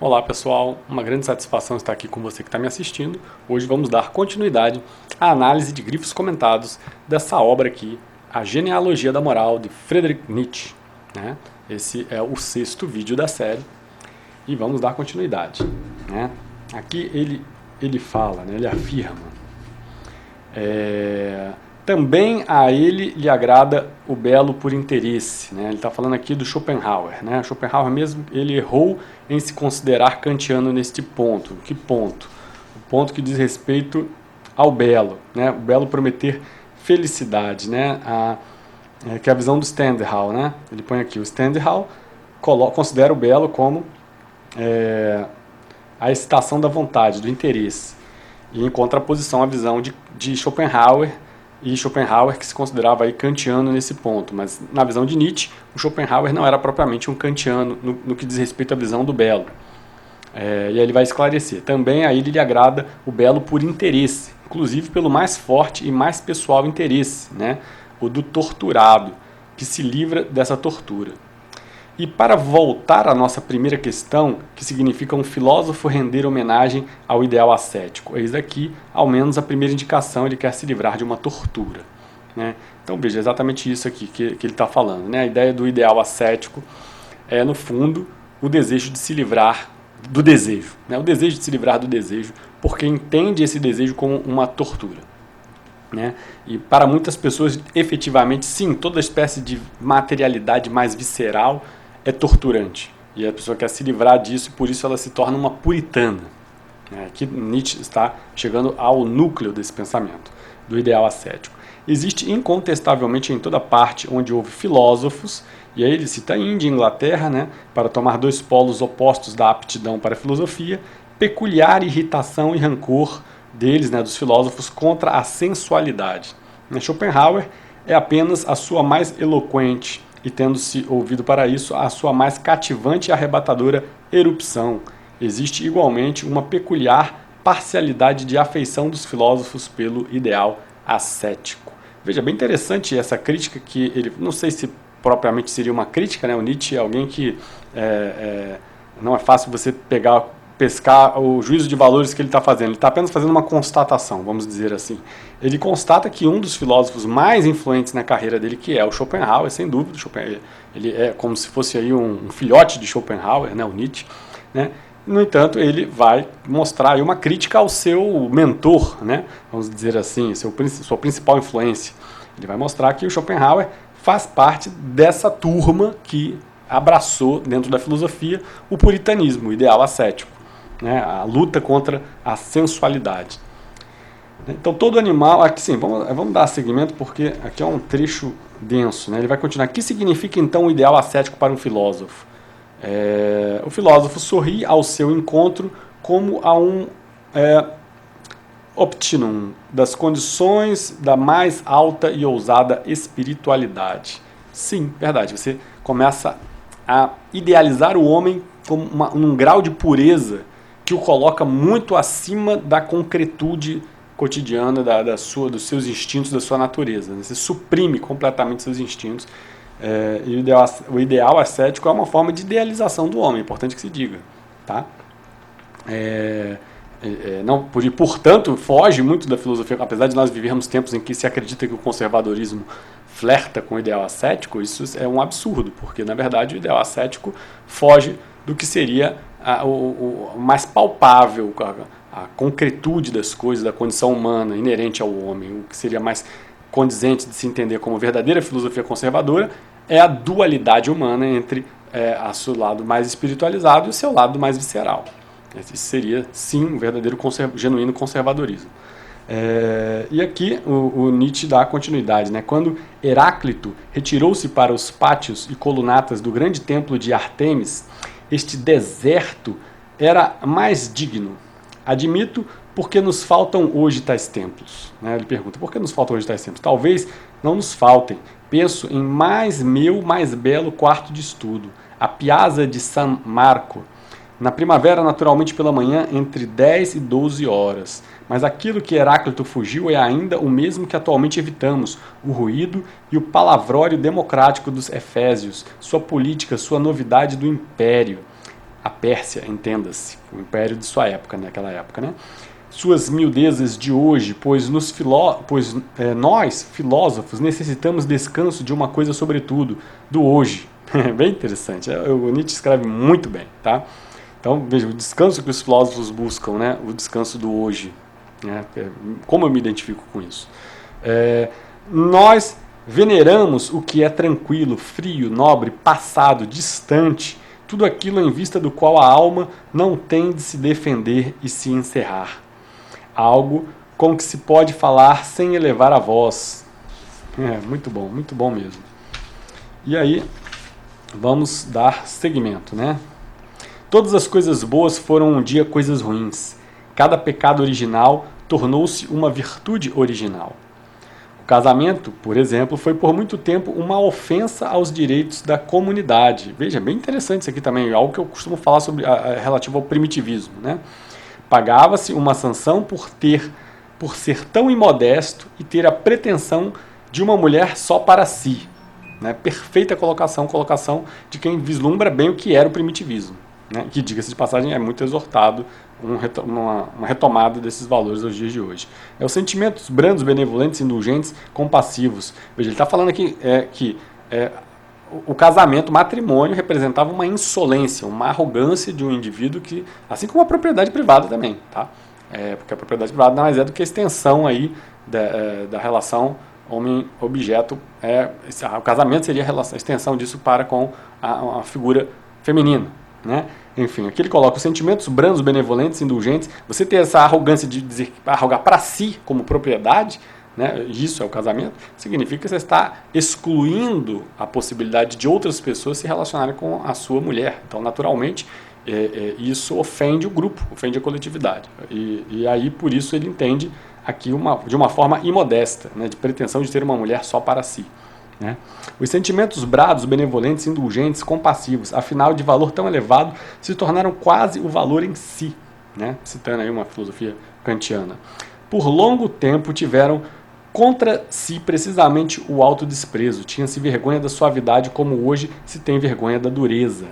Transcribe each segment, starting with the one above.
Olá pessoal, uma grande satisfação estar aqui com você que está me assistindo. Hoje vamos dar continuidade à análise de grifos comentados dessa obra aqui, A Genealogia da Moral, de Friedrich Nietzsche. Né? Esse é o 6º vídeo da série e vamos dar continuidade. Né? Aqui ele fala, né? Ele afirma, também a ele lhe agrada o belo por interesse. Né? Ele está falando aqui do Schopenhauer. Né? Schopenhauer mesmo, ele errou em se considerar kantiano neste ponto. Que ponto? O ponto que diz respeito ao belo. Né? O belo prometer felicidade. Né? Que é a visão do Stendhal. Né? Ele põe aqui, o Stendhal considera o belo como a excitação da vontade, do interesse. E em contraposição à visão de Schopenhauer, e Schopenhauer que se considerava aí kantiano nesse ponto, mas na visão de Nietzsche, o Schopenhauer não era propriamente um kantiano no que diz respeito à visão do belo. E aí ele vai esclarecer. Também a ele lhe agrada o belo por interesse, inclusive pelo mais forte e mais pessoal interesse, né? O do torturado, que se livra dessa tortura. E para voltar à nossa primeira questão, que significa um filósofo render homenagem ao ideal ascético, eis aqui, ao menos, a primeira indicação, ele quer se livrar de uma tortura. Né? Então veja, exatamente isso aqui que ele está falando. Né? A ideia do ideal ascético é, no fundo, o desejo de se livrar do desejo. Né? O desejo de se livrar do desejo, porque entende esse desejo como uma tortura. Né? E para muitas pessoas, efetivamente, sim, toda espécie de materialidade mais visceral é torturante. E a pessoa quer se livrar disso e por isso ela se torna uma puritana. Aqui Nietzsche está chegando ao núcleo desse pensamento, do ideal ascético. Existe incontestavelmente em toda parte onde houve filósofos, e aí ele cita a Índia e Inglaterra, né, para tomar dois polos opostos da aptidão para a filosofia, peculiar irritação e rancor deles, né, dos filósofos, contra a sensualidade. Schopenhauer é apenas a sua mais eloquente, e tendo-se ouvido para isso a sua mais cativante e arrebatadora erupção. Existe igualmente uma peculiar parcialidade de afeição dos filósofos pelo ideal ascético. Veja, bem interessante essa crítica que ele, não sei se propriamente seria uma crítica, né? O Nietzsche é alguém que não é fácil você pescar o juízo de valores que ele está fazendo. Ele está apenas fazendo uma constatação, vamos dizer assim. Ele constata que um dos filósofos mais influentes na carreira dele, que é o Schopenhauer, sem dúvida, ele é como se fosse aí um filhote de Schopenhauer, né, o Nietzsche, né? No entanto, ele vai mostrar aí uma crítica ao seu mentor, né, vamos dizer assim, sua principal influência. Ele vai mostrar que o Schopenhauer faz parte dessa turma que abraçou dentro da filosofia o puritanismo, o ideal ascético. Né, a luta contra a sensualidade. Então todo animal, aqui sim, vamos dar seguimento porque aqui é um trecho denso. Né, ele vai continuar. O que significa então o ideal ascético para um filósofo? O filósofo sorri ao seu encontro como a um optimum das condições da mais alta e ousada espiritualidade. Sim, verdade, você começa a idealizar o homem como num grau de pureza que o coloca muito acima da concretude cotidiana dos seus instintos, da sua natureza. Você suprime completamente seus instintos. E o ideal ascético é uma forma de idealização do homem, é importante que se diga. Tá? Portanto, foge muito da filosofia, apesar de nós vivermos tempos em que se acredita que o conservadorismo flerta com o ideal ascético, isso é um absurdo, porque na verdade o ideal ascético foge do que seria o mais palpável, a concretude das coisas, da condição humana inerente ao homem, o que seria mais condizente de se entender como verdadeira filosofia conservadora é a dualidade humana entre o seu lado mais espiritualizado e o seu lado mais visceral. Esse seria, sim, um verdadeiro genuíno conservadorismo. E aqui o Nietzsche dá continuidade. Né? Quando Heráclito retirou-se para os pátios e colunatas do grande templo de Ártemis, este deserto era mais digno. Admito, porque nos faltam hoje tais templos. Né? Ele pergunta, por que nos faltam hoje tais templos? Talvez não nos faltem. Penso em mais belo quarto de estudo, a Piazza de San Marco. Na primavera, naturalmente pela manhã, entre 10 e 12 horas. Mas aquilo que Heráclito fugiu é ainda o mesmo que atualmente evitamos, o ruído e o palavrório democrático dos efésios, sua política, sua novidade do império. a Pérsia, entenda-se, o império de sua época, naquela época, né? Suas miudezas de hoje, pois nós, filósofos, necessitamos descanso de uma coisa sobretudo, do hoje. Bem interessante, o Nietzsche escreve muito bem, tá? Então, veja, o descanso que os filósofos buscam, né? O descanso do hoje. Né? Como eu me identifico com isso? Nós veneramos o que é tranquilo, frio, nobre, passado, distante, tudo aquilo em vista do qual a alma não tem de se defender e se encerrar. Algo com que se pode falar sem elevar a voz. Muito bom mesmo. E aí, vamos dar seguimento, né? Todas as coisas boas foram um dia coisas ruins. Cada pecado original tornou-se uma virtude original. O casamento, por exemplo, foi por muito tempo uma ofensa aos direitos da comunidade. Veja, bem interessante isso aqui também, algo que eu costumo falar sobre relativo ao primitivismo, né? Pagava-se uma sanção por ser tão imodesto e ter a pretensão de uma mulher só para si. Né? Perfeita colocação de quem vislumbra bem o que era o primitivismo. Né? Que, diga-se de passagem, é muito exortado uma retomada desses valores aos dias de hoje. Os sentimentos brandos, benevolentes, indulgentes, compassivos. Veja, ele está falando aqui que o casamento, o matrimônio, representava uma insolência, uma arrogância de um indivíduo que, assim como a propriedade privada também, tá? Porque a propriedade privada nada mais é do que a extensão aí da relação homem-objeto. O casamento seria a extensão disso para com a figura feminina, né? Enfim, aqui ele coloca os sentimentos brandos, benevolentes, indulgentes. Você ter essa arrogância de dizer, arrogar para si como propriedade, né? Isso é o casamento, significa que você está excluindo a possibilidade de outras pessoas se relacionarem com a sua mulher. Então, naturalmente, isso ofende o grupo, ofende a coletividade. E aí, por isso, ele entende aqui de uma forma imodesta, né? De pretensão de ter uma mulher só para si. Né? Os sentimentos brados, benevolentes, indulgentes, compassivos, afinal de valor tão elevado, se tornaram quase o valor em si, né? Citando aí uma filosofia kantiana. Por longo tempo tiveram contra si precisamente o autodesprezo, tinha-se vergonha da suavidade como hoje se tem vergonha da dureza.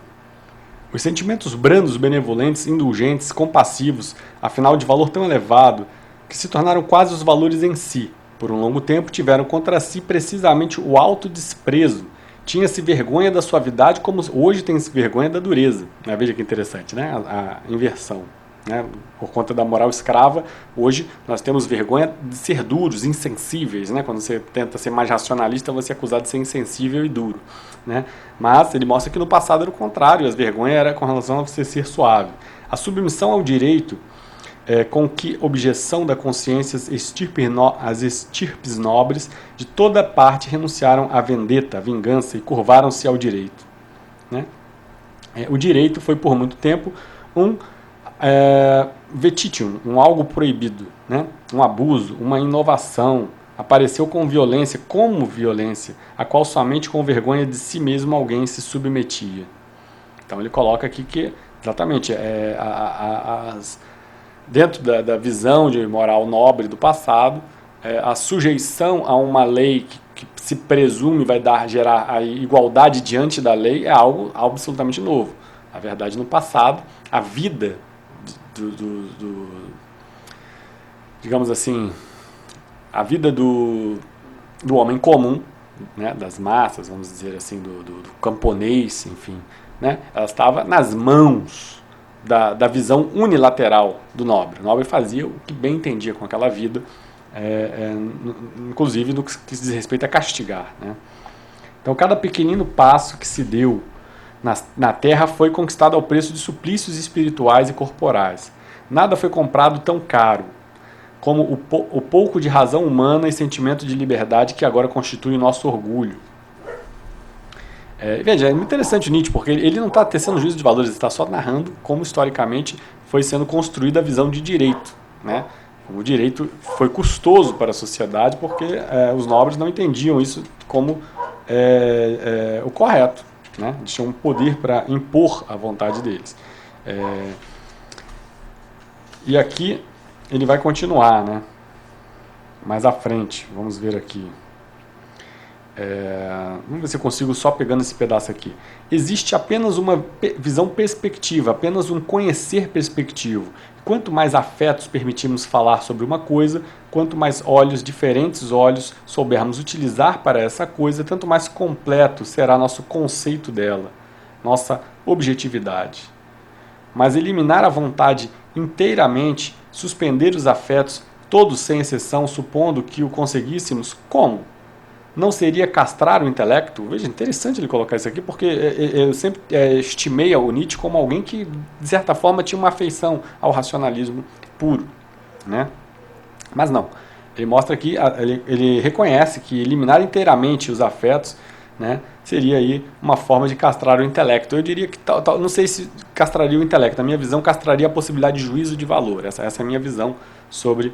Os sentimentos brandos, benevolentes, indulgentes, compassivos, afinal de valor tão elevado, que se tornaram quase os valores em si, por um longo tempo tiveram contra si precisamente o autodesprezo. Tinha-se vergonha da suavidade como hoje tem-se vergonha da dureza. Veja que interessante, né? A inversão. Né? Por conta da moral escrava, hoje nós temos vergonha de ser duros, insensíveis. Né? Quando você tenta ser mais racionalista, você é acusado de ser insensível e duro. Né? Mas ele mostra que no passado era o contrário, as vergonhas era com relação a você ser suave. A submissão ao direito, com que objeção da consciência as estirpes nobres de toda parte renunciaram à vendetta, à vingança e curvaram-se ao direito. Né? O direito foi por muito tempo um vetitium, um algo proibido, né? Um abuso, uma inovação. Apareceu com violência, como violência, a qual somente com vergonha de si mesmo alguém se submetia. Então ele coloca aqui que, exatamente, dentro da visão de moral nobre do passado, a sujeição a uma lei que se presume vai gerar a igualdade diante da lei é algo absolutamente novo. Na verdade, no passado, a vida digamos assim, a vida do homem comum, né, das massas, vamos dizer assim, do camponês, enfim, né, ela estava nas mãos da visão unilateral do nobre. O nobre fazia o que bem entendia com aquela vida, inclusive no que diz respeito a castigar. Né? Então, cada pequenino passo que se deu na terra foi conquistado ao preço de suplícios espirituais e corporais. Nada foi comprado tão caro como o pouco de razão humana e sentimento de liberdade que agora constitui o nosso orgulho. Veja, é muito interessante o Nietzsche, porque ele não está tecendo juízo de valores, ele está só narrando como historicamente foi sendo construída a visão de direito. Né? O direito foi custoso para a sociedade porque os nobres não entendiam isso como o correto. Né? Eles tinham um poder para impor a vontade deles. E aqui ele vai continuar, né? Mais à frente, vamos ver aqui. Vamos ver se eu consigo só pegando esse pedaço aqui. Existe apenas uma visão perspectiva, apenas um conhecer perspectivo. Quanto mais afetos permitirmos falar sobre uma coisa, quanto mais olhos, diferentes olhos, soubermos utilizar para essa coisa, tanto mais completo será nosso conceito dela, nossa objetividade. Mas eliminar a vontade inteiramente, suspender os afetos, todos sem exceção, supondo que o conseguíssemos, como? Não seria castrar o intelecto? Veja, interessante ele colocar isso aqui, porque eu sempre estimei o Nietzsche como alguém que, de certa forma, tinha uma afeição ao racionalismo puro, né? Mas não. Ele mostra aqui, ele reconhece que eliminar inteiramente os afetos, né, seria aí uma forma de castrar o intelecto. Eu diria que, não sei se castraria o intelecto, na minha visão, castraria a possibilidade de juízo de valor. Essa é a minha visão sobre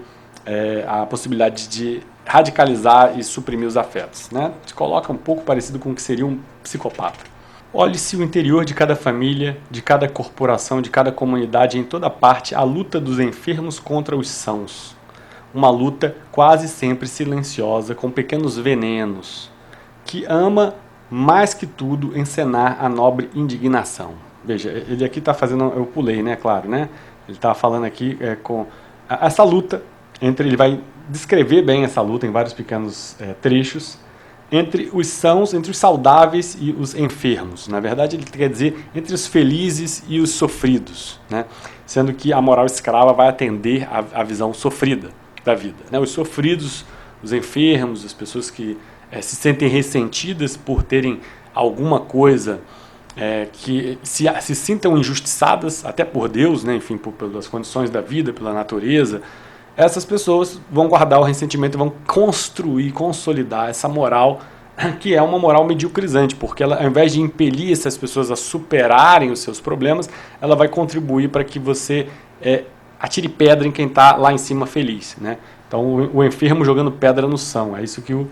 a possibilidade de radicalizar e suprimir os afetos, né? Se coloca um pouco parecido com o que seria um psicopata. Olhe-se o interior de cada família, de cada corporação, de cada comunidade, em toda parte, a luta dos enfermos contra os sãos. Uma luta quase sempre silenciosa, com pequenos venenos, que ama, mais que tudo, encenar a nobre indignação. Veja, ele aqui está fazendo, eu pulei, né, claro, né? Ele está falando aqui com essa luta, ele vai descrever bem essa luta em vários pequenos trechos, entre os sãos, entre os saudáveis e os enfermos. Na verdade, ele quer dizer entre os felizes e os sofridos, né? Sendo que a moral escrava vai atender à visão sofrida da vida, né? Os sofridos, os enfermos, as pessoas que se sentem ressentidas por terem alguma coisa que se sintam injustiçadas, até por Deus, né? Enfim, pelas condições da vida, pela natureza. Essas pessoas vão guardar o ressentimento, vão construir, consolidar essa moral, que é uma moral mediocrizante, porque ela, ao invés de impelir essas pessoas a superarem os seus problemas, ela vai contribuir para que você atire pedra em quem está lá em cima feliz, né? Então, o enfermo jogando pedra no são, é isso que o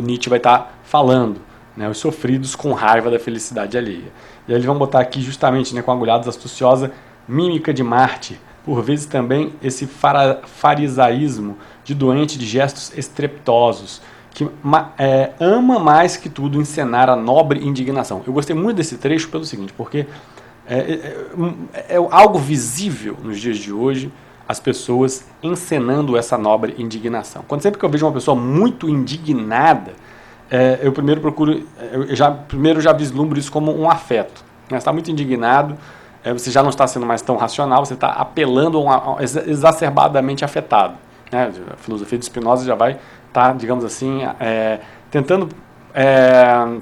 Nietzsche vai estar falando, né? Os sofridos com raiva da felicidade alheia. E aí eles vão botar aqui justamente, né, com agulhados, astuciosa mímica de Marte, por vezes também esse farisaísmo de doente de gestos estrepitosos, que ama mais que tudo encenar a nobre indignação. Eu gostei muito desse trecho pelo seguinte, porque é algo visível nos dias de hoje, as pessoas encenando essa nobre indignação. Sempre que eu vejo uma pessoa muito indignada, eu primeiro já vislumbro isso como um afeto. Você está muito indignado, você já não está sendo mais tão racional, você está apelando exacerbadamente afetado, né? A filosofia de Spinoza já vai estar, digamos assim, tentando,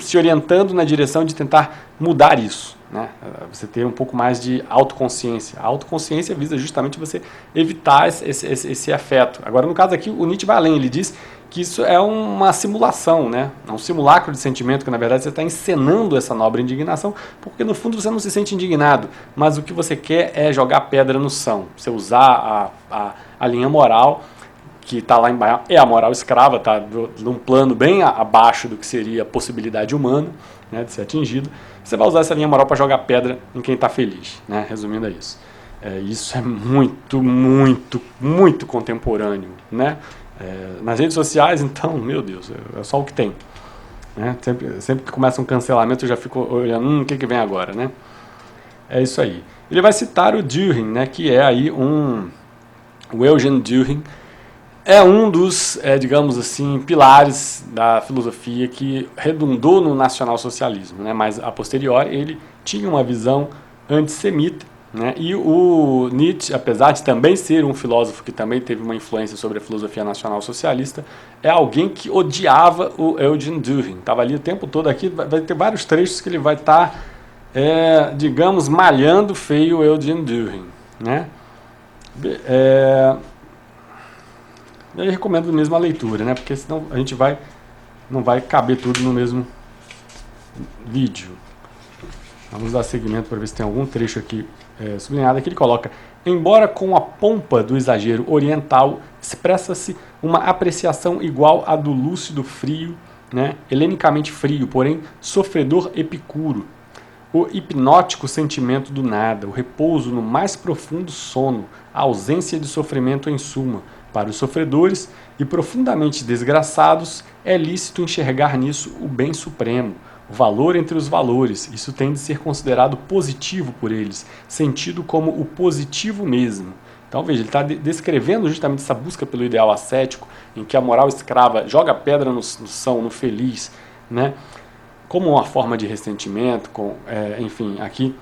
se orientando na direção de tentar mudar isso, né? Você ter um pouco mais de autoconsciência. A autoconsciência visa justamente você evitar esse afeto. Agora, no caso aqui, o Nietzsche vai além, ele diz que isso é uma simulação, né? É um simulacro de sentimento, que na verdade você está encenando essa nobre indignação, porque no fundo você não se sente indignado, mas o que você quer é jogar pedra no são. Você usar a linha moral, que está lá embaixo, é a moral escrava, está num plano bem abaixo do que seria a possibilidade humana, né, de ser atingido. Você vai usar essa linha moral para jogar pedra em quem está feliz, né? Resumindo, é isso. Isso é muito, muito, muito contemporâneo, né? Nas redes sociais, então, meu Deus, é só o que tem, né? Sempre que começa um cancelamento eu já fico olhando, o que vem agora, né? É isso aí. Ele vai citar o Dühring, né, que é aí o Eugen Dühring, é um dos, digamos assim, pilares da filosofia que redundou no nacionalsocialismo, né? Mas a posteriori ele tinha uma visão antissemita, né? E o Nietzsche, apesar de também ser um filósofo que também teve uma influência sobre a filosofia nacional-socialista, é alguém que odiava o Eugen Dühring. Estava ali o tempo todo aqui, vai ter vários trechos que ele vai estar, digamos, malhando feio o Eugen Dühring, né? Eu recomendo mesmo a leitura, né? Porque senão a gente não vai caber tudo no mesmo vídeo. Vamos dar seguimento para ver se tem algum trecho aqui sublinhado. Aqui ele coloca: embora com a pompa do exagero oriental, expressa-se uma apreciação igual à do lúcido frio, né? Helenicamente frio, porém sofredor epicuro. O hipnótico sentimento do nada, o repouso no mais profundo sono, a ausência de sofrimento em suma, Para os sofredores e profundamente desgraçados, é lícito enxergar nisso o bem supremo, o valor entre os valores. Isso tem de ser considerado positivo por eles, sentido como o positivo mesmo. Então veja, ele está descrevendo justamente essa busca pelo ideal ascético, em que a moral escrava joga pedra no são, no feliz, né? Como uma forma de ressentimento, enfim, aqui,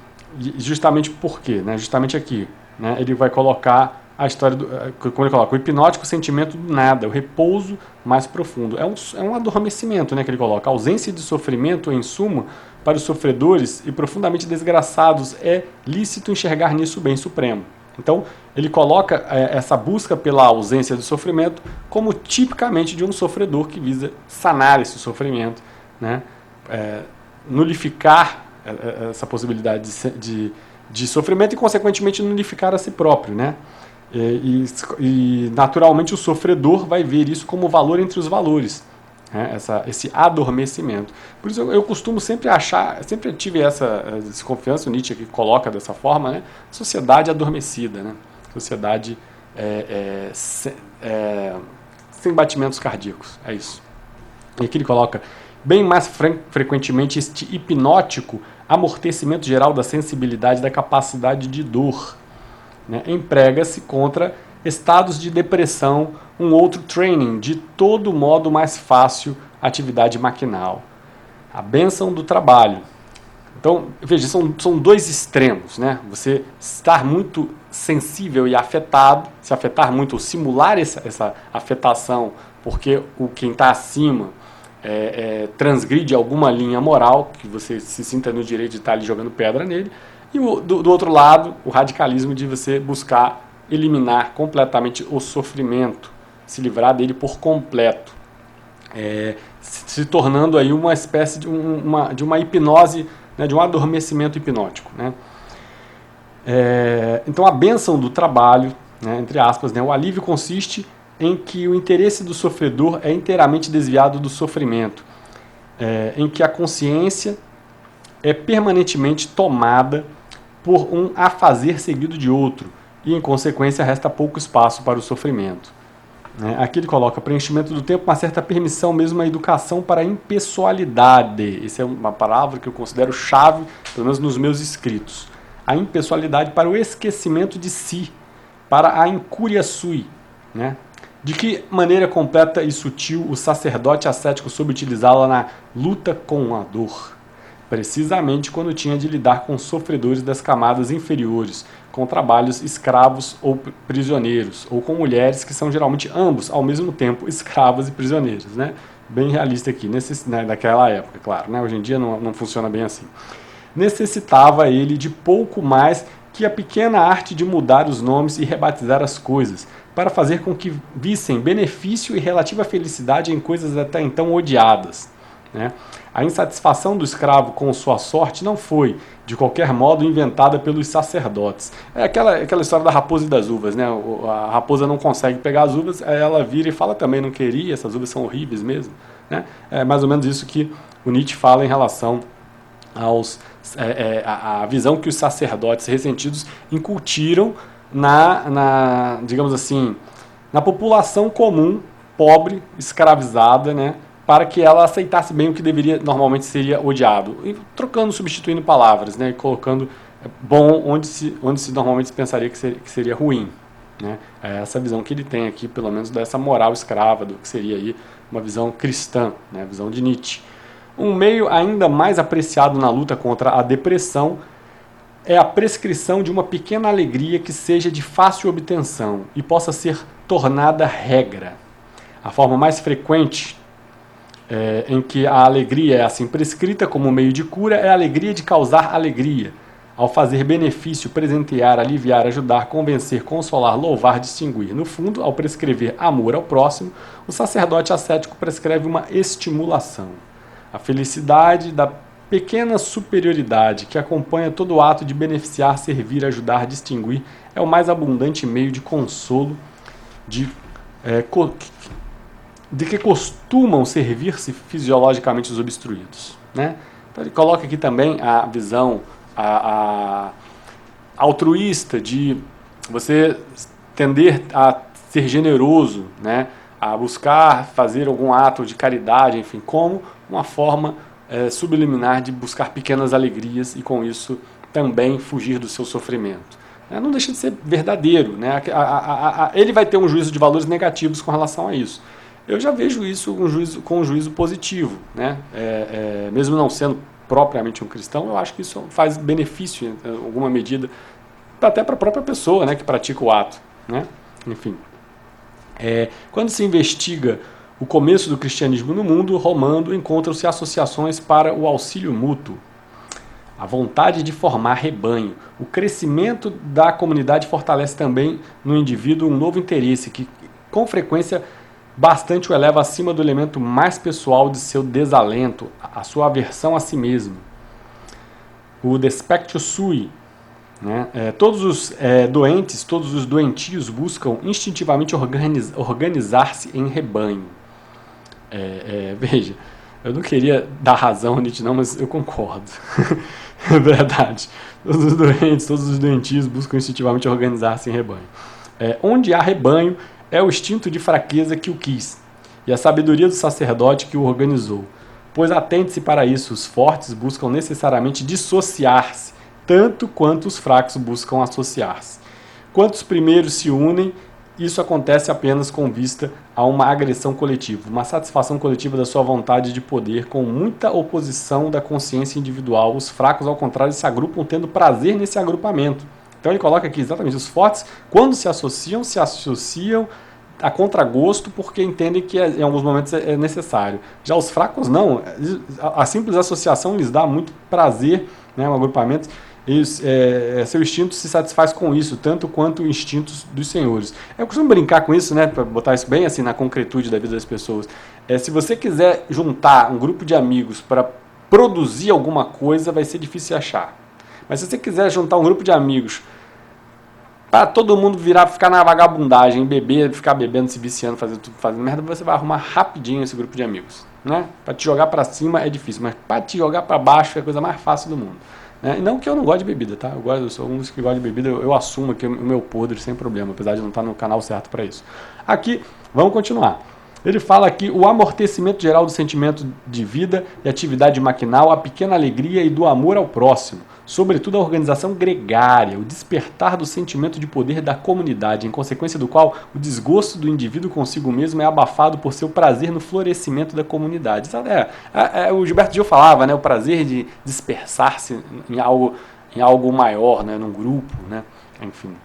justamente por quê? Né? Justamente aqui, né? Ele vai colocar a história, como ele coloca, o hipnótico sentimento do nada, o repouso mais profundo. É um adormecimento, né, que ele coloca. A ausência de sofrimento, em suma, para os sofredores e profundamente desgraçados, é lícito enxergar nisso o bem supremo. Então, ele coloca essa busca pela ausência do sofrimento como tipicamente de um sofredor que visa sanar esse sofrimento, né? Nulificar essa possibilidade de sofrimento e, consequentemente, nulificar a si próprio, né? E naturalmente o sofredor vai ver isso como valor entre os valores, né? Esse adormecimento. Por isso eu costumo sempre sempre tive essa desconfiança, o Nietzsche que coloca dessa forma, né? Sociedade adormecida, né? Sociedade sem batimentos cardíacos, é isso. E aqui ele coloca, bem mais frequentemente, este hipnótico amortecimento geral da sensibilidade da capacidade de dor, né, emprega-se contra estados de depressão, um outro training, de todo modo mais fácil, atividade maquinal. A bênção do trabalho. Então, veja, são dois extremos, né? Você estar muito sensível e afetado, se afetar muito ou simular essa afetação, porque quem está acima transgride alguma linha moral, que você se sinta no direito de estar ali jogando pedra nele, e do outro lado, o radicalismo de você buscar eliminar completamente o sofrimento, se livrar dele por completo, se tornando aí uma espécie de uma hipnose, né, de um adormecimento hipnótico, né? Então a bênção do trabalho, né, entre aspas, né, o alívio consiste em que o interesse do sofredor é inteiramente desviado do sofrimento, em que a consciência é permanentemente tomada por um afazer seguido de outro, e em consequência resta pouco espaço para o sofrimento. Aqui ele coloca preenchimento do tempo, uma certa permissão mesmo à educação para a impessoalidade. Essa é uma palavra que eu considero chave, pelo menos nos meus escritos. A impessoalidade para o esquecimento de si, para a incúria sui, né? De que maneira completa e sutil o sacerdote ascético soube utilizá-la na luta com a dor? Precisamente quando tinha de lidar com sofredores das camadas inferiores, com trabalhos escravos ou prisioneiros, ou com mulheres que são geralmente ambos, ao mesmo tempo, escravas e prisioneiros, né? Bem realista aqui, naquela época, claro, né? Hoje em dia não funciona bem assim. Necessitava ele de pouco mais que a pequena arte de mudar os nomes e rebatizar as coisas, para fazer com que vissem benefício e relativa felicidade em coisas até então odiadas, né? A insatisfação do escravo com sua sorte não foi, de qualquer modo, inventada pelos sacerdotes. É aquela história da raposa e das uvas, né? A raposa não consegue pegar as uvas, ela vira e fala também, não queria, essas uvas são horríveis mesmo, né? É mais ou menos isso que o Nietzsche fala em relação à visão que os sacerdotes ressentidos incutiram digamos assim, na população comum, pobre, escravizada, né? Para que ela aceitasse bem o que normalmente seria odiado, trocando, substituindo palavras, né, e colocando bom onde se normalmente pensaria que seria ruim, né? É essa visão que ele tem aqui, pelo menos dessa moral escrava, do que seria aí uma visão cristã, né, a visão de Nietzsche. Um meio ainda mais apreciado na luta contra a depressão é a prescrição de uma pequena alegria que seja de fácil obtenção e possa ser tornada regra. A forma mais frequente em que a alegria é assim prescrita como meio de cura é a alegria de causar alegria, ao fazer benefício, presentear, aliviar, ajudar, convencer, consolar, louvar, distinguir. No fundo, ao prescrever amor ao próximo, o sacerdote ascético prescreve uma estimulação. A felicidade da pequena superioridade que acompanha todo o ato de beneficiar, servir, ajudar, distinguir é o mais abundante meio de consolo de que costumam servir-se fisiologicamente os obstruídos, né? Então ele coloca aqui também a visão altruísta de você tender a ser generoso, né, a buscar fazer algum ato de caridade, enfim, como uma forma subliminar de buscar pequenas alegrias e com isso também fugir do seu sofrimento. Não deixa de ser verdadeiro, né? Ele vai ter um juízo de valores negativos com relação a isso. Eu já vejo isso com um juízo positivo, né? Mesmo não sendo propriamente um cristão, eu acho que isso faz benefício em alguma medida, até para a própria pessoa, né, que pratica o ato, né? Enfim. Quando se investiga o começo do cristianismo no mundo romano, encontram-se associações para o auxílio mútuo, a vontade de formar rebanho. O crescimento da comunidade fortalece também no indivíduo um novo interesse que, com frequência, bastante o eleva acima do elemento mais pessoal de seu desalento, a sua aversão a si mesmo. O despectio sui, né? Todos os doentes, todos os doentios buscam instintivamente organizar-se em rebanho. Veja, eu não queria dar razão a Nietzsche não, mas eu concordo. É verdade. Todos os doentes, todos os doentios buscam instintivamente organizar-se em rebanho. Onde há rebanho, é o instinto de fraqueza que o quis, e a sabedoria do sacerdote que o organizou. Pois atente-se para isso, os fortes buscam necessariamente dissociar-se, tanto quanto os fracos buscam associar-se. Quanto os primeiros se unem, isso acontece apenas com vista a uma agressão coletiva, uma satisfação coletiva da sua vontade de poder, com muita oposição da consciência individual. Os fracos, ao contrário, se agrupam tendo prazer nesse agrupamento. Então ele coloca aqui exatamente, os fortes, quando se associam a contragosto porque entendem que em alguns momentos é necessário. Já os fracos não, a simples associação lhes dá muito prazer, né, um agrupamento. Seu instinto se satisfaz com isso, tanto quanto instintos dos senhores. Eu costumo brincar com isso, né, para botar isso bem assim na concretude da vida das pessoas. Se você quiser juntar um grupo de amigos para produzir alguma coisa, vai ser difícil achar. Mas se você quiser juntar um grupo de amigos para todo mundo ficar na vagabundagem, ficar bebendo, se viciando, fazendo merda, você vai arrumar rapidinho esse grupo de amigos, né? Para te jogar para cima é difícil, mas para te jogar para baixo é a coisa mais fácil do mundo. Não que eu não goste de bebida, tá? Eu sou um dos que gosta de bebida, eu assumo aqui o meu podre sem problema, apesar de não estar no canal certo para isso. Aqui, vamos continuar. Ele fala aqui o amortecimento geral do sentimento de vida e atividade maquinal, a pequena alegria e do amor ao próximo, sobretudo a organização gregária, o despertar do sentimento de poder da comunidade, em consequência do qual o desgosto do indivíduo consigo mesmo é abafado por seu prazer no florescimento da comunidade. O Gilberto Gil falava, né, o prazer de dispersar-se em algo maior, né, num grupo, né, enfim.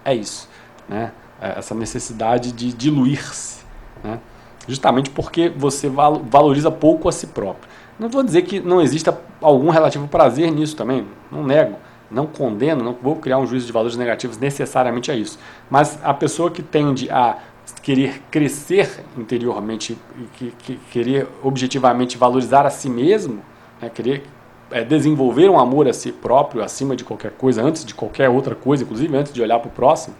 É isso, né, essa necessidade de diluir-se, né, justamente porque você valoriza pouco a si próprio. Não vou dizer que não exista algum relativo prazer nisso também, não nego, não condeno, não vou criar um juízo de valores negativos necessariamente a isso. Mas a pessoa que tende a querer crescer interiormente, querer objetivamente valorizar a si mesmo, né, querer desenvolver um amor a si próprio acima de qualquer coisa, antes de qualquer outra coisa, inclusive antes de olhar para o próximo,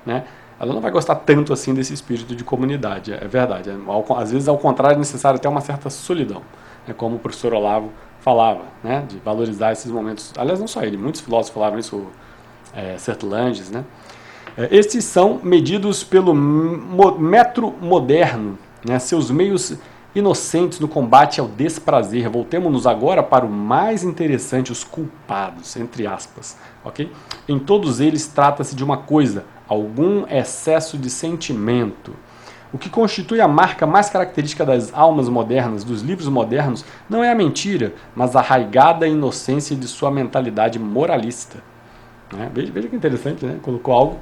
né, ela não vai gostar tanto assim desse espírito de comunidade, é verdade. Às vezes, ao contrário, é necessário até uma certa solidão. Como o professor Olavo falava, né, de valorizar esses momentos. Aliás, não só ele, muitos filósofos falavam isso, Sertulanges, né. Estes são medidos pelo metro moderno, né, seus meios inocentes no combate ao desprazer. Voltemos-nos agora para o mais interessante, os culpados, entre aspas. Okay? Em todos eles trata-se de uma coisa, algum excesso de sentimento. O que constitui a marca mais característica das almas modernas, dos livros modernos, não é a mentira, mas a arraigada inocência de sua mentalidade moralista. Né? Veja que interessante, né? Colocou algo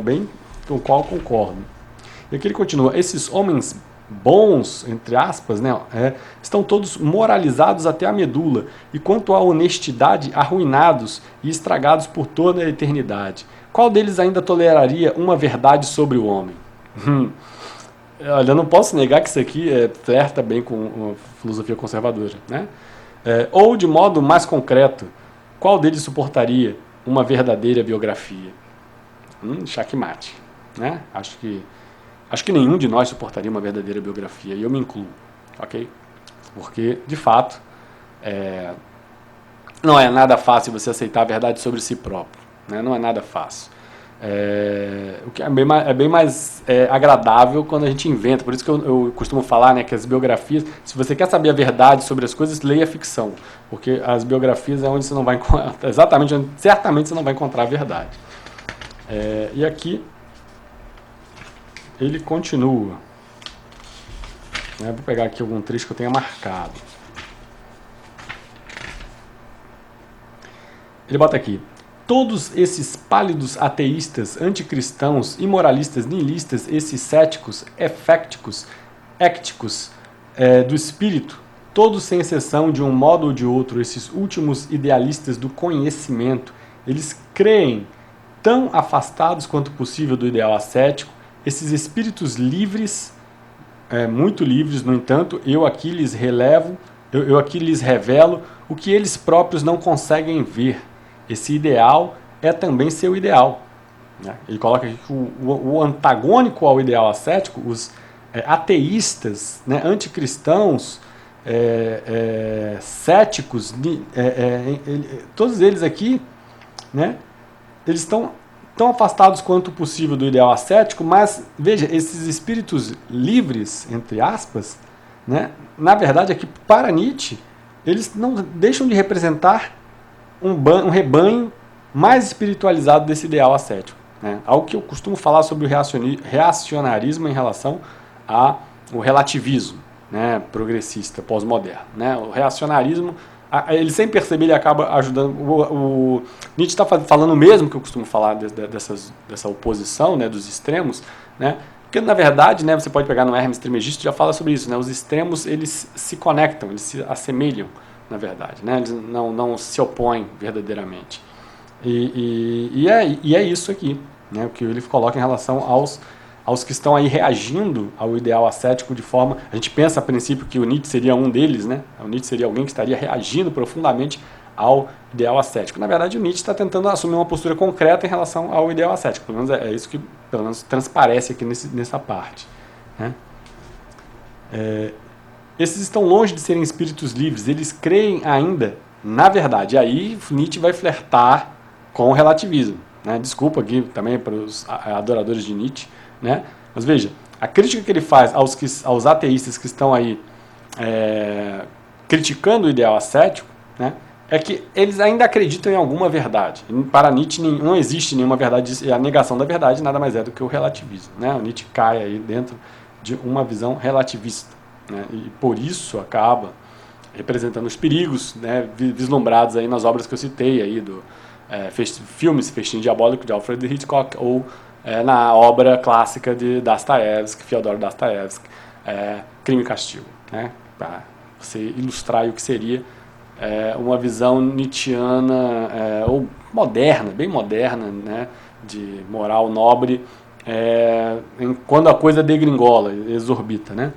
bem com o qual concordo. E aqui ele continua, esses homens bons, entre aspas, né, estão todos moralizados até a medula, e quanto à honestidade, arruinados e estragados por toda a eternidade. Qual deles ainda toleraria uma verdade sobre o homem? Olha, eu não posso negar que isso aqui flerta bem com a filosofia conservadora, né? Ou, de modo mais concreto, qual deles suportaria uma verdadeira biografia? Xaque-mate, né? Acho que nenhum de nós suportaria uma verdadeira biografia, e eu me incluo, ok? Porque, de fato, não é nada fácil você aceitar a verdade sobre si próprio, né? Não é nada fácil. O que é bem mais agradável quando a gente inventa. Por isso que eu costumo falar, né, que as biografias, se você quer saber a verdade sobre as coisas, leia a ficção. Porque as biografias é onde você não vai encontrar, exatamente onde certamente você não vai encontrar a verdade. E aqui ele continua. Vou pegar aqui algum trecho que eu tenha marcado. Ele bota aqui: todos esses pálidos ateístas, anticristãos, imoralistas, nihilistas, esses céticos, eféticos, écticos do espírito, todos sem exceção, de um modo ou de outro, esses últimos idealistas do conhecimento, eles creem, tão afastados quanto possível do ideal ascético, esses espíritos livres, muito livres, no entanto, eu aqui lhes revelo o que eles próprios não conseguem ver. Esse ideal é também seu ideal. Né? Ele coloca aqui que o antagônico ao ideal ascético, os ateístas, né, anticristãos, céticos, todos eles aqui, né, eles estão tão afastados quanto possível do ideal ascético, mas, veja, esses espíritos livres, entre aspas, né, na verdade, aqui para Nietzsche, eles não deixam de representar um rebanho mais espiritualizado desse ideal ascético. Né? Algo que eu costumo falar sobre o reacionarismo em relação ao relativismo, né, progressista, pós-moderno. Né? O reacionarismo, ele sem perceber, ele acaba ajudando. O Nietzsche está falando o mesmo que eu costumo falar dessa oposição, né, dos extremos, né? Porque, na verdade, né, você pode pegar no Hermes Trismegisto, já fala sobre isso, né? Os extremos, eles se conectam, eles se assemelham, na verdade, né? Eles não se opõem verdadeiramente. E é isso aqui, né? O que ele coloca em relação aos que estão aí reagindo ao ideal ascético de forma... A gente pensa a princípio que o Nietzsche seria um deles, né? O Nietzsche seria alguém que estaria reagindo profundamente ao ideal ascético. Na verdade, o Nietzsche está tentando assumir uma postura concreta em relação ao ideal ascético. Pelo menos é isso que pelo menos transparece aqui nessa parte. Né? Esses estão longe de serem espíritos livres. Eles creem ainda na verdade. E aí Nietzsche vai flertar com o relativismo. Né? Desculpa aqui também para os adoradores de Nietzsche. Né? Mas veja, a crítica que ele faz aos ateístas que estão aí criticando o ideal ascético, né, é que eles ainda acreditam em alguma verdade. Para Nietzsche não existe nenhuma verdade, e a negação da verdade nada mais é do que o relativismo. Né? O Nietzsche cai aí dentro de uma visão relativista. Né? E por isso acaba representando os perigos, né, vislumbrados aí nas obras que eu citei, aí filmes Festim Diabólico de Alfred Hitchcock, ou na obra clássica de Dostoiévski, Fyodor Dostoiévski, Crime e Castigo. Né? Para você ilustrar o que seria uma visão nietzschiana ou moderna, bem moderna, né, de moral nobre, quando a coisa degringola, exorbita. Né?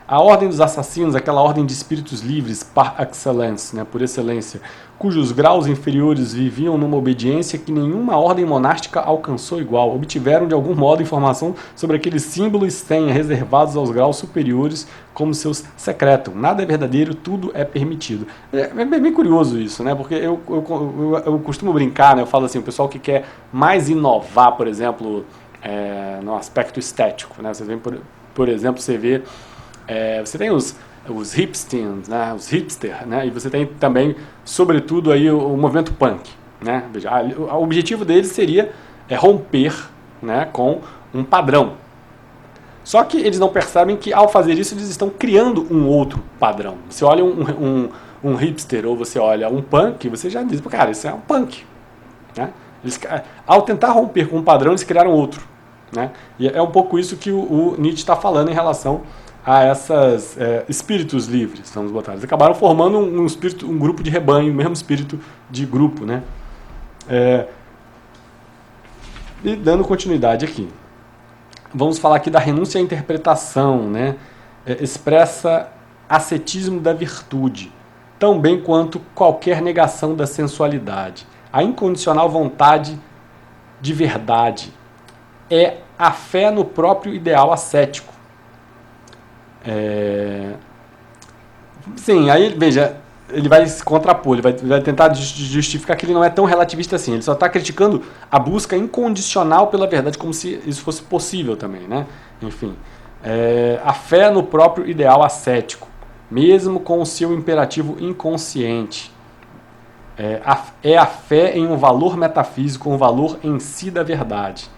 A ordem dos assassinos, aquela ordem de espíritos livres, par excellence, né, por excelência, cujos graus inferiores viviam numa obediência que nenhuma ordem monástica alcançou igual, obtiveram de algum modo informação sobre aqueles símbolos e senha reservados aos graus superiores, como seus secretam. Nada é verdadeiro, tudo é permitido. É bem curioso isso, né? Porque eu costumo brincar, né? Eu falo assim, o pessoal que quer mais inovar, por exemplo, no aspecto estético, né? Você vê, por exemplo, você vê você tem os hipsters, né, os hipster, né, e você tem também, sobretudo, aí, o movimento punk. Né? Veja, o objetivo deles seria romper, né, com um padrão. Só que eles não percebem que, ao fazer isso, eles estão criando um outro padrão. Você olha um hipster ou você olha um punk, você já diz, cara, isso é um punk. Né? Ao tentar romper com um padrão, eles criaram outro. Né? E é um pouco isso que o Nietzsche está falando em relação a esses espíritos livres, vamos botar. Eles acabaram formando um grupo de rebanho, o mesmo espírito de grupo. Né? E dando continuidade aqui. Vamos falar aqui da renúncia à interpretação, né? Expressa ascetismo da virtude, tão bem quanto qualquer negação da sensualidade. A incondicional vontade de verdade é a fé no próprio ideal ascético. Sim, aí veja, ele vai se contrapor, ele vai tentar justificar que ele não é tão relativista assim. Ele só está criticando a busca incondicional pela verdade, como se isso fosse possível também, né? Enfim, a fé no próprio ideal ascético, mesmo com o seu imperativo inconsciente. É a fé em um valor metafísico, um valor em si da verdade.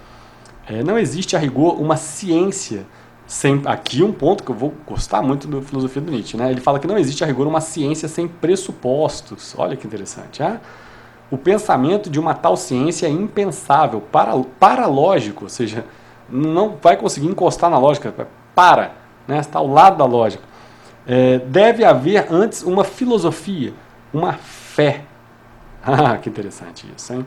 Não existe a rigor uma ciência sem... Aqui um ponto que eu vou gostar muito da filosofia do Nietzsche, né? Ele fala que não existe a rigor uma ciência sem pressupostos. Olha que interessante. O pensamento de uma tal ciência é impensável, paralógico, ou seja, não vai conseguir encostar na lógica, né? Está ao lado da lógica. Deve haver antes uma filosofia, uma fé. Que interessante isso, hein?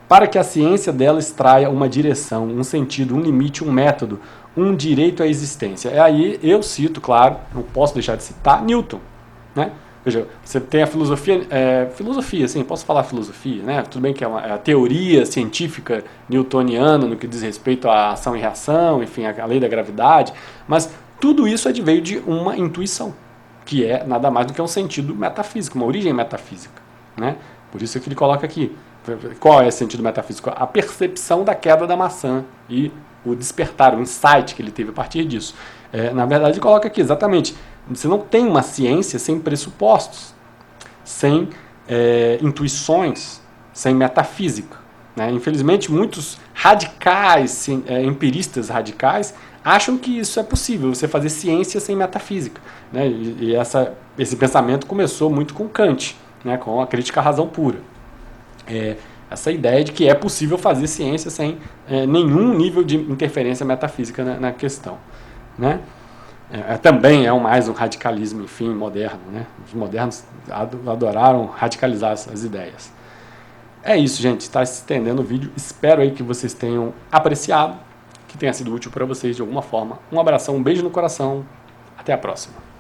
Para que a ciência dela extraia uma direção, um sentido, um limite, um método, um direito à existência. Aí eu cito, claro, não posso deixar de citar Newton, né? Veja, você tem a filosofia, filosofia, sim, posso falar filosofia, né? Tudo bem que é a teoria científica newtoniana no que diz respeito à ação e reação, enfim, a lei da gravidade, mas tudo isso veio de uma intuição, que é nada mais do que um sentido metafísico, uma origem metafísica, né? Por isso que ele coloca aqui. Qual é esse sentido metafísico? A percepção da queda da maçã e o despertar, o insight que ele teve a partir disso. Na verdade, ele coloca aqui, exatamente, você não tem uma ciência sem pressupostos, sem intuições, sem metafísica, né? Infelizmente, muitos radicais, empiristas radicais, acham que isso é possível, você fazer ciência sem metafísica, né? E esse pensamento começou muito com Kant, né, com a crítica à razão pura. Essa ideia de que é possível fazer ciência sem nenhum nível de interferência metafísica na questão, né? Também mais um radicalismo, enfim, moderno, né? Os modernos adoraram radicalizar as ideias. É isso, gente, está se estendendo o vídeo, espero aí que vocês tenham apreciado, que tenha sido útil para vocês de alguma forma. Um abração, um beijo no coração, até a próxima.